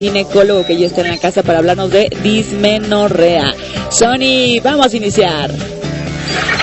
Ginecólogo que ya está en la casa para hablarnos de dismenorrea. Sony, vamos a iniciar.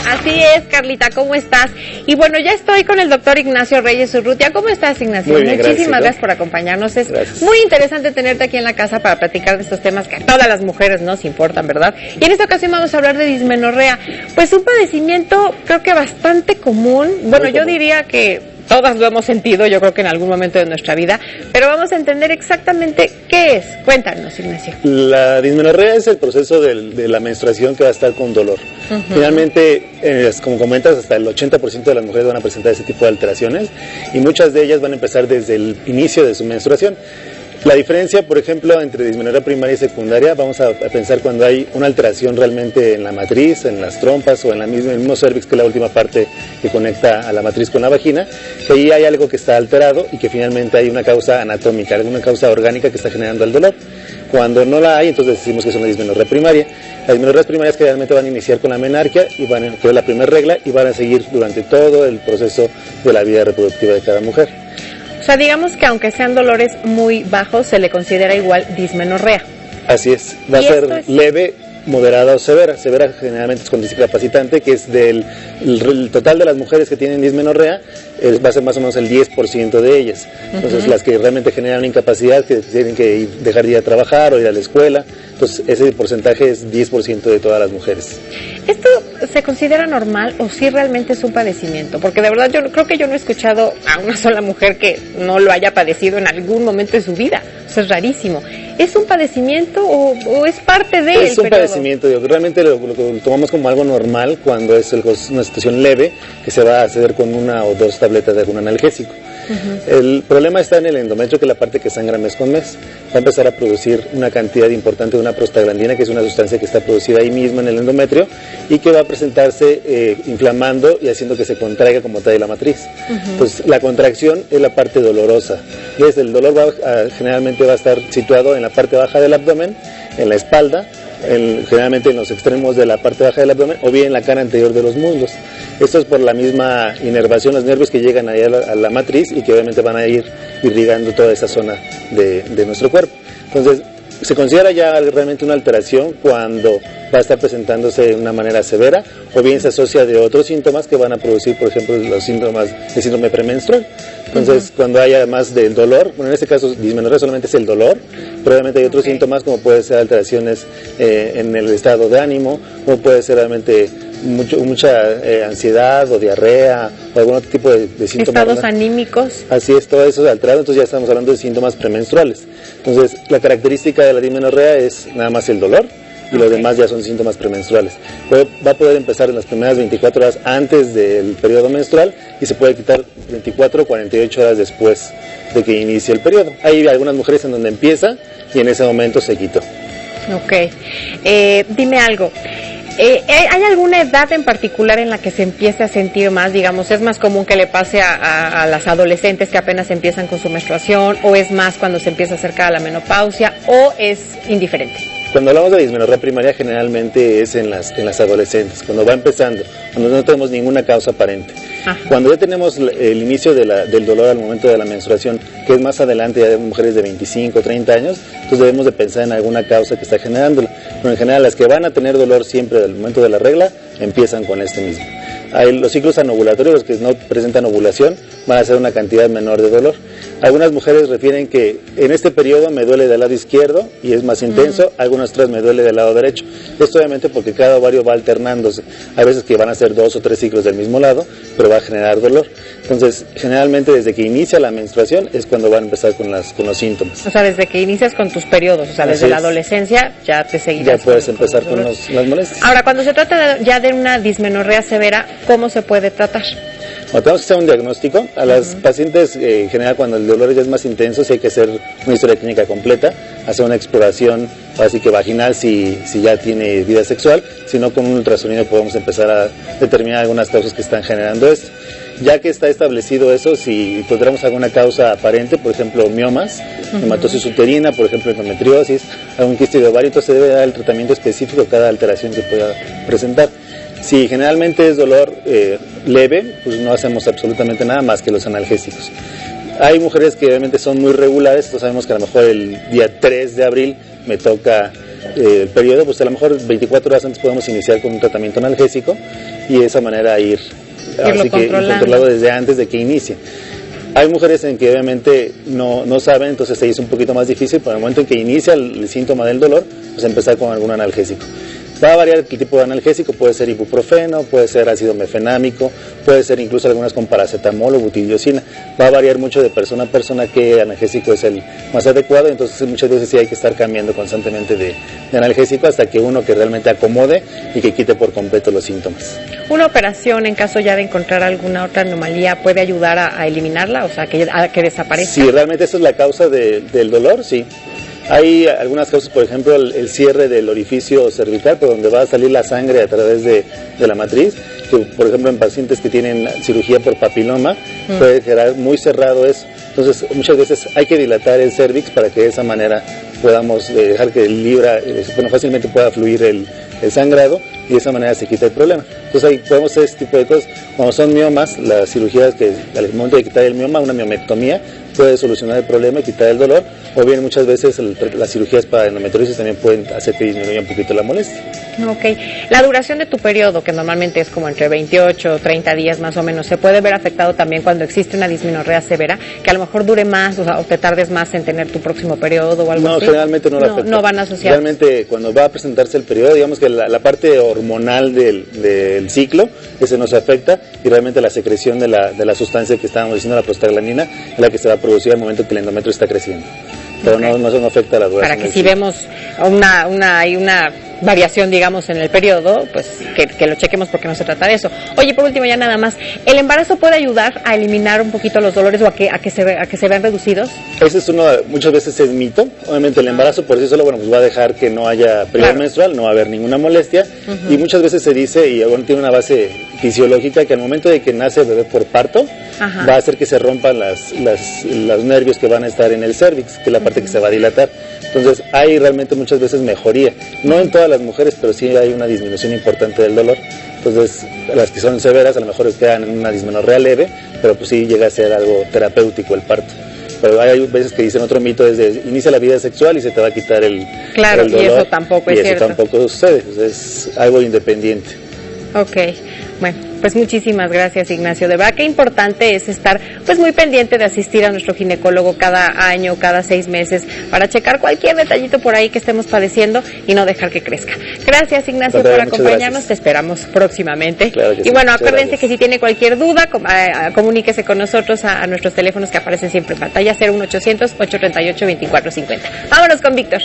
Así es, Carlita, ¿cómo estás? Y bueno, ya estoy con el doctor Ignacio Reyes Urrutia. ¿Cómo estás, Ignacio? Muy bien, Muchísimas gracias por acompañarnos. Es muy interesante tenerte aquí en la casa para platicar de estos temas que a todas las mujeres nos importan, ¿verdad? Y en esta ocasión vamos a hablar de dismenorrea. Pues un padecimiento creo que bastante común. Bueno, yo diría que todas lo hemos sentido, yo creo que en algún momento de nuestra vida, pero vamos a entender exactamente qué es. Cuéntanos, Ignacio. La dismenorrea es el proceso de la menstruación que va a estar con dolor. Finalmente, como comentas, hasta el 80% de las mujeres van a presentar ese tipo de alteraciones y muchas de ellas van a empezar desde el inicio de su menstruación. La diferencia, por ejemplo, entre dismenorrea primaria y secundaria, vamos a pensar cuando hay una alteración realmente en la matriz, en las trompas o en el mismo cervix, que es la última parte que conecta a la matriz con la vagina, que ahí hay algo que está alterado y que finalmente hay una causa anatómica, alguna causa orgánica que está generando el dolor. Cuando no la hay, entonces decimos que es una dismenorrea primaria. Las dismenorreas primarias que realmente van a iniciar con la menarquia, y que es la primera regla, y van a seguir durante todo el proceso de la vida reproductiva de cada mujer. O sea, digamos que aunque sean dolores muy bajos, se le considera igual dismenorrea. Así es, va a ser leve, moderada o severa. Severa generalmente es con discapacitante, que es el total de las mujeres que tienen dismenorrea, va a ser más o menos el 10% de ellas. Entonces, las que realmente generan incapacidad, que tienen que dejar de ir a trabajar o ir a la escuela, entonces ese porcentaje es 10% de todas las mujeres. ¿Esto se considera normal o si realmente es un padecimiento? Porque de verdad yo creo que yo no he escuchado a una sola mujer que no lo haya padecido en algún momomento de su vida. Eso es rarísimo. ¿Es un padecimiento o es parte de Es un padecimiento, realmente lo tomamos como algo normal cuando es una situación leve que se va a hacer con una o dos tabletas de algún analgésico. El problema está en el endometrio, que es la parte que sangra mes con mes. Va a empezar a producir una cantidad importante de una prostaglandina, que es una sustancia que está producida ahí mismo en el endometrio y que va a presentarse inflamando y haciendo que se contraiga como tal la matriz. Entonces, la contracción es la parte dolorosa. El dolor generalmente va a estar situado en la parte baja del abdomen, en la espalda, generalmente en los extremos de la parte baja del abdomen o bien en la cara anterior de los muslos. Esto es por la misma inervación, los nervios que llegan ahí a la matriz y que obviamente van a ir irrigando toda esa zona de nuestro cuerpo. Entonces, se considera ya realmente una alteración cuando va a estar presentándose de una manera severa o bien se asocia de otros síntomas que van a producir, por ejemplo, los síntomas del síndrome premenstrual. Entonces, cuando hay además del dolor, bueno, en este caso dismenorrea solamente es el dolor, pero obviamente hay otros síntomas como puede ser alteraciones en el estado de ánimo, o puede ser realmente mucha ansiedad o diarrea o algún otro tipo de síntomas. Estados anímicos. Así es, todo eso es alterado, entonces ya estamos hablando de síntomas premenstruales. Entonces, la característica de la dismenorrea es nada más el dolor y los demás ya son síntomas premenstruales. Va a poder empezar en las primeras 24 horas antes del periodo menstrual y se puede quitar 24 o 48 horas después de que inicie el periodo. Hay algunas mujeres en donde empieza y en ese momento se quitó. Ok. Dime algo. ¿Hay alguna edad en particular en la que se empiece a sentir más? Digamos, ¿es más común que le pase a las adolescentes que apenas empiezan con su menstruación, o es más cuando se empieza a acercar a la menopausia, o es indiferente? Cuando hablamos de dismenorrea primaria generalmente es en las adolescentes, cuando va empezando, cuando no tenemos ninguna causa aparente. Cuando ya tenemos el inicio del dolor al momento de la menstruación, que es más adelante, ya de mujeres de 25 o 30 años, entonces debemos de pensar en alguna causa que está generándola. Pero en general las que van a tener dolor siempre del momento de la regla, empiezan con este mismo. Los ciclos anovulatorios, los que no presentan ovulación, van a ser una cantidad menor de dolor. Algunas mujeres refieren que en este periodo me duele del lado izquierdo y es más intenso, algunas otras me duele del lado derecho. Esto obviamente porque cada ovario va alternándose. Hay veces que van a ser 2 o 3 ciclos del mismo lado, pero va a generar dolor. Entonces, generalmente desde que inicia la menstruación es cuando van a empezar con los síntomas. O sea, desde que inicias con tus periodos, o sea, desde la adolescencia ya te seguirás. Ya puedes empezar con las molestias. Ahora, cuando se trata ya de una dismenorrea severa, ¿cómo se puede tratar? Bueno, tenemos que hacer un diagnóstico. A las pacientes, en general, cuando el dolor ya es más intenso, sí hay que hacer una historia clínica completa, hacer una exploración, así que vaginal, si ya tiene vida sexual, si no, con un ultrasonido podemos empezar a determinar algunas causas que están generando esto. Ya que está establecido eso, si encontramos alguna causa aparente, por ejemplo, miomas, hematosis uterina, por ejemplo, endometriosis, algún quiste de ovario, entonces se debe dar el tratamiento específico a cada alteración que pueda presentar. Si generalmente es dolor leve, pues no hacemos absolutamente nada más que los analgésicos. Hay mujeres que obviamente son muy regulares, entonces sabemos que a lo mejor el día 3 de abril me toca el periodo, pues a lo mejor 24 horas antes podemos iniciar con un tratamiento analgésico y de esa manera ir así que controlado desde antes de que inicie. Hay mujeres en que obviamente no saben, entonces ahí es un poquito más difícil, pero en el momento en que inicia el síntoma del dolor, pues empezar con algún analgésico. Va a variar el tipo de analgésico, puede ser ibuprofeno, puede ser ácido mefenámico, puede ser incluso algunas con paracetamol o butiliosina. Va a variar mucho de persona a persona qué analgésico es el más adecuado, entonces muchas veces sí hay que estar cambiando constantemente de analgésico hasta que uno que realmente acomode y que quite por completo los síntomas. ¿Una operación en caso ya de encontrar alguna otra anomalía puede ayudar a eliminarla, o sea, a que desaparezca? Si realmente esa es la causa del dolor, sí. Hay algunas causas, por ejemplo, el cierre del orificio cervical, por donde va a salir la sangre a través de la matriz, que por ejemplo en pacientes que tienen cirugía por papiloma, puede quedar muy cerrado eso. Entonces muchas veces hay que dilatar el cervix para que de esa manera podamos dejar que fácilmente pueda fluir el sangrado y de esa manera se quita el problema. Entonces ahí podemos hacer este tipo de cosas. Cuando son miomas, las cirugías que al momento de quitar el mioma, una miomectomía, puede solucionar el problema y quitar el dolor, o bien muchas veces las cirugías para endometriosis también pueden hacer que disminuya un poquito la molestia. Ok. La duración de tu periodo, que normalmente es como entre 28 o 30 días más o menos, ¿se puede ver afectado también cuando existe una dismenorrea severa, que a lo mejor dure más, o te tardes más en tener tu próximo periodo o algo así? No, generalmente no lo afecta. No van asociados. Realmente cuando va a presentarse el periodo, digamos que la parte hormonal del ciclo, ese no se afecta, y realmente la secreción de la sustancia que estábamos diciendo, la prostaglandina, es la que se va a producir al momento que el endometrio está creciendo. Pero okay. no afecta a la duración. Para que si vemos una variación, digamos, en el periodo, pues que lo chequemos porque no se trata de eso. Oye, por último, ya nada más, ¿el embarazo puede ayudar a eliminar un poquito los dolores o a que se vean reducidos? Ese es muchas veces es mito. Obviamente el embarazo por sí solo, pues va a dejar que no haya periodo menstrual, no va a haber ninguna molestia, y muchas veces se dice, y bueno, tiene una base fisiológica, que al momento de que nace el bebé por parto, va a hacer que se rompan los nervios que van a estar en el cervix, que es la parte que se va a dilatar. Entonces hay realmente muchas veces mejoría, no en todas las mujeres, pero sí hay una disminución importante del dolor. Entonces las que son severas a lo mejor quedan en una dismenorrea leve, pero pues sí llega a ser algo terapéutico el parto. Pero hay veces que dicen otro mito, es de inicia la vida sexual y se te va a quitar el dolor. Y eso tampoco es cierto. Y eso tampoco sucede, es algo independiente. Ok, bueno, pues muchísimas gracias, Ignacio. De verdad que importante es estar pues muy pendiente de asistir a nuestro ginecólogo cada año, cada 6 meses, para checar cualquier detallito por ahí que estemos padeciendo y no dejar que crezca. Gracias, Ignacio, por acompañarnos. Gracias. Te esperamos próximamente. Claro que y bueno, muchas acuérdense gracias. Que si tiene cualquier duda, comuníquese con nosotros a nuestros teléfonos que aparecen siempre en pantalla, 01800 838 2450. Vámonos con Víctor.